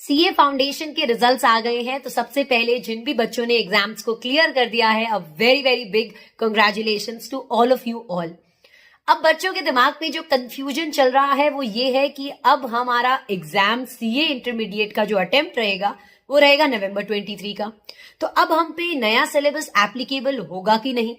CA foundation के results आ गए हैं, तो सबसे पहले जिन भी बच्चों ने एग्जाम्स को क्लियर कर दिया है, a very very big congratulations to all of you all. अब बच्चों के दिमाग में जो कंफ्यूजन चल रहा है वो ये है कि अब हमारा एग्जाम सीए इंटरमीडिएट का जो अटेम्प्ट रहेगा वो रहेगा नवंबर 23 का। तो अब हम पे नया सिलेबस एप्लीकेबल होगा कि नहीं?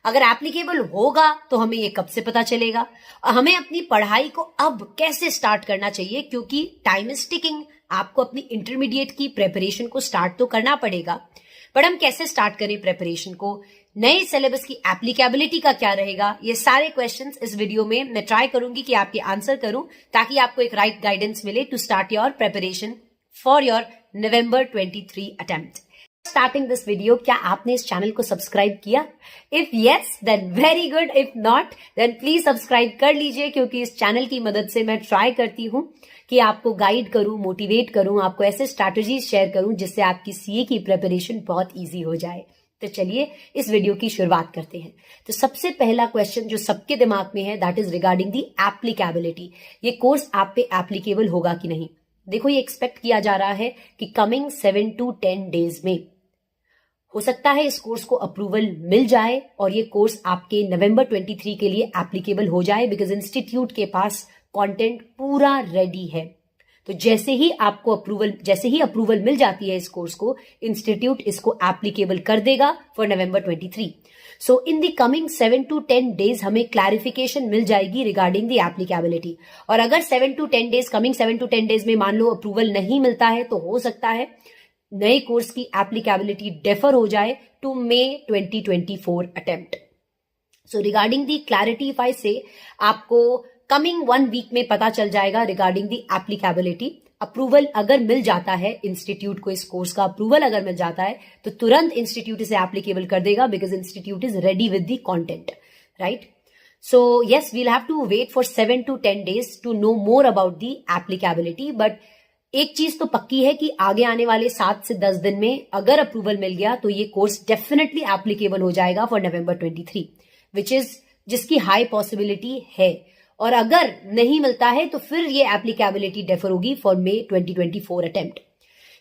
अगर एप्लीकेबल होगा तो हमें ये कब से पता चलेगा? हमें अपनी पढ़ाई को अब कैसे स्टार्ट करना चाहिए, क्योंकि टाइम इज टिकिंग। आपको अपनी इंटरमीडिएट की प्रिपरेशन को स्टार्ट तो करना पड़ेगा, बट हम कैसे स्टार्ट करें प्रिपरेशन को? नए सिलेबस की एप्लीकेबिलिटी का क्या रहेगा? ये सारे क्वेश्चंस इस वीडियो में मैं ट्राई करूंगी कि आपके आंसर करूं, ताकि आपको एक राइट गाइडेंस मिले to start your preparation for your November 23 attempt. Starting this video, क्या आपने इस चैनल को सब्सक्राइब किया? If yes then very good, if not then please subscribe कर लीजिए, क्योंकि इस चैनल की मदद से मैं ट्राई करती हूं कि आपको गाइड करूं, मोटिवेट करूं, आपको ऐसे स्ट्रैटेजीज शेयर करूं जिससे आपकी सीए की प्रिपरेशन बहुत ईजी हो जाए। तो चलिए इस वीडियो की शुरुआत करते हैं। तो सबसे पहला क्वेश्चन जो सबके दिमाग में है, that is regarding the applicability. ये कोर्स आप पे एप्लीकेबल होगा कि नहीं? देखो, ये एक्सपेक्ट किया जा रहा है कि कमिंग 7 to 10 डेज में हो सकता है इस कोर्स को अप्रूवल मिल जाए और ये कोर्स आपके नवंबर 23 के लिए एप्लीकेबल हो जाए, बिकॉज इंस्टीट्यूट के पास कंटेंट पूरा रेडी है। तो जैसे ही अप्रूवल मिल जाती है इस कोर्स को, इंस्टीट्यूट इसको एप्लीकेबल कर देगा for November 23। So in the coming 7 to 10 days हमें क्लैरिफिकेशन मिल जाएगी रिगार्डिंग द एप्लीकेबिलिटी। और अगर 7 to 10 days, coming 7 to 10 days में मान लो अप्रूवल नहीं मिलता है, तो हो सकता है नए कोर्स की एप्लीकेबिलिटी डेफर हो जाए to May 2024 attempt. So regarding the clarity, if I say, आपको कमिंग 1 वीक में पता चल जाएगा रिगार्डिंग दी एप्लीकेबिलिटी। अप्रूवल अगर मिल जाता है इंस्टीट्यूट को, इस कोर्स का अप्रूवल अगर मिल जाता है, तो तुरंत इंस्टीट्यूट इसे एप्लीकेबल कर देगा, because institute is ready with the content, right? So yes, we'll have to wait for 7 to 10 days to know more about the applicability. But एक चीज तो पक्की है कि आगे आने वाले 7 से 10 दिन में अगर अप्रूवल मिल गया तो ये कोर्स डेफिनेटली एप्लीकेबल हो जाएगा फॉर नवंबर 23, जिसकी हाई पॉसिबिलिटी है। और अगर नहीं मिलता है तो फिर ये एप्लीकेबिलिटी डेफर होगी फॉर मे 2024 अटेम्प्ट।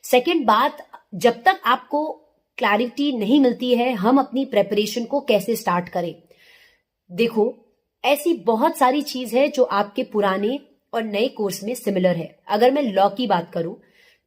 सेकेंड बात, जब तक आपको क्लैरिटी नहीं मिलती है, हम अपनी प्रिपरेशन को कैसे स्टार्ट करें? देखो, ऐसी बहुत सारी चीज है जो आपके पुराने और नए कोर्स में सिमिलर है। अगर मैं लॉ की बात करूं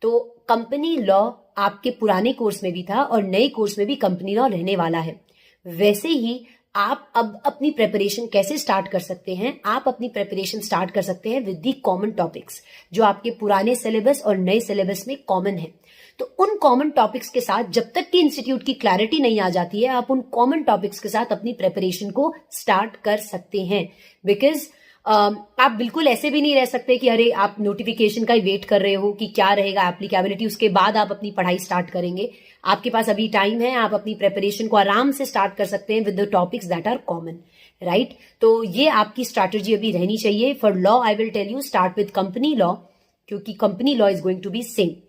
तो कंपनी लॉ आपके पुराने कोर्स में भी था और नए कोर्स में भी कंपनी लॉ रहने वाला है। वैसे ही आप अब अपनी प्रिपरेशन कैसे स्टार्ट कर सकते हैं? आप अपनी प्रिपरेशन स्टार्ट कर सकते हैं विद दी कॉमन टॉपिक्स जो आपके पुराने सिलेबस और नए सिलेबस में कॉमन है। तो उन कॉमन टॉपिक्स के साथ जब तक कि इंस्टीट्यूट की क्लैरिटी नहीं आ जाती है, आप उन कॉमन टॉपिक्स के साथ अपनी प्रिपरेशन को स्टार्ट कर सकते हैं। बिकॉज आप बिल्कुल ऐसे भी नहीं रह सकते कि अरे आप नोटिफिकेशन का ही वेट कर रहे हो कि क्या रहेगा एप्लीकेबिलिटी, उसके बाद आप अपनी पढ़ाई स्टार्ट करेंगे। आपके पास अभी टाइम है, आप अपनी प्रिपरेशन को आराम से स्टार्ट कर सकते हैं with the topics that are common, right? तो ये आपकी स्ट्रैटेजी अभी रहनी चाहिए। For law I will tell you, start with company law, क्योंकि company law is going to be same.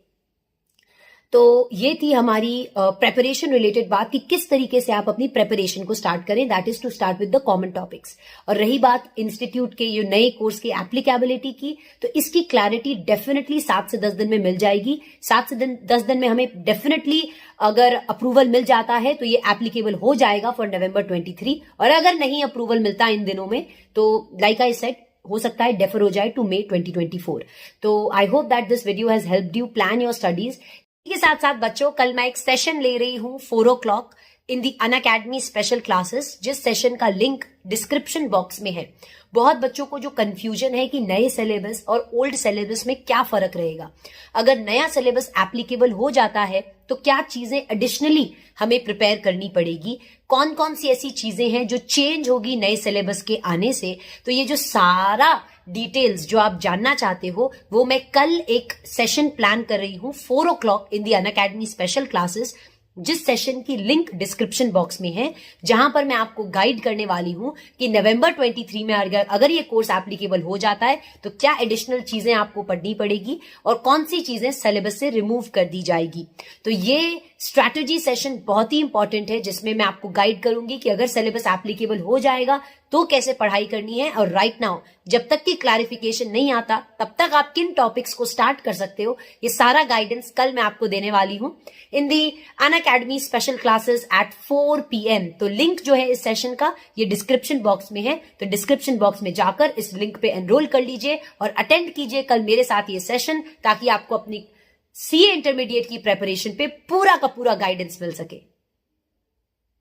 तो ये थी हमारी प्रिपरेशन रिलेटेड बात कि किस तरीके से आप अपनी प्रिपरेशन को स्टार्ट करें, that is to start with the common topics. और रही बात इंस्टीट्यूट के ये नए कोर्स की एप्लीकेबिलिटी की, तो इसकी क्लैरिटी डेफिनेटली 7 से 10 दिन में मिल जाएगी। 7 से 10 दिन में हमें डेफिनेटली अगर अप्रूवल मिल जाता है तो ये एप्लीकेबल हो जाएगा फॉर नवंबर 23। और अगर नहीं अप्रूवल मिलता इन दिनों में तो लाइक आई सेड, हो सकता है डेफर हो जाए टू मे 2024। तो I hope that this video has helped you plan your studies. के साथ साथ बच्चों, कल मैं एक सेशन ले रही हूं 4 o'clock in the Unacademy special classes, जिस सेशन का लिंक डिस्क्रिप्शन बॉक्स में है। बहुत बच्चों को जो कंफ्यूजन है कि नए सिलेबस और ओल्ड सिलेबस में क्या फर्क रहेगा, अगर नया सिलेबस एप्लीकेबल हो जाता है तो क्या चीजें एडिशनली हमें प्रिपेयर करनी पड़ेगी, कौन कौन सी ऐसी चीजें हैं जो चेंज होगी नए सिलेबस के आने से, तो ये जो सारा डिटेल्स जो आप जानना चाहते हो वो मैं कल एक सेशन प्लान कर रही हूं 4 o'clock in the Unacademy special classes, जिस सेशन की लिंक डिस्क्रिप्शन बॉक्स में है, जहां पर मैं आपको गाइड करने वाली हूं कि नवंबर 23 में अगर ये कोर्स एप्लीकेबल हो जाता है तो क्या एडिशनल चीजें आपको पढ़नी पड़ेगी और कौन सी चीजें सिलेबस से रिमूव कर दी जाएगी। तो ये स्ट्रैटेजी सेशन बहुत ही इंपॉर्टेंट है, जिसमें मैं आपको गाइड करूंगी कि अगर सिलेबस एप्लीकेबल हो जाएगा तो कैसे पढ़ाई करनी है, और राइट नाउ जब तक कि क्लैरिफिकेशन नहीं आता तब तक आप किन टॉपिक्स को स्टार्ट कर सकते हो, ये सारा गाइडेंस कल मैं आपको देने वाली हूं in the Unacademy special classes at 4 PM। तो लिंक जो है इस सेशन का ये डिस्क्रिप्शन बॉक्स में है, तो डिस्क्रिप्शन बॉक्स में जाकर इस लिंक पे एनरोल कर लीजिए और अटेंड कीजिए कल मेरे साथ ये सेशन, ताकि आपको अपनी सीए इंटरमीडिएट की प्रेपरेशन पे पूरा का पूरा गाइडेंस मिल सके।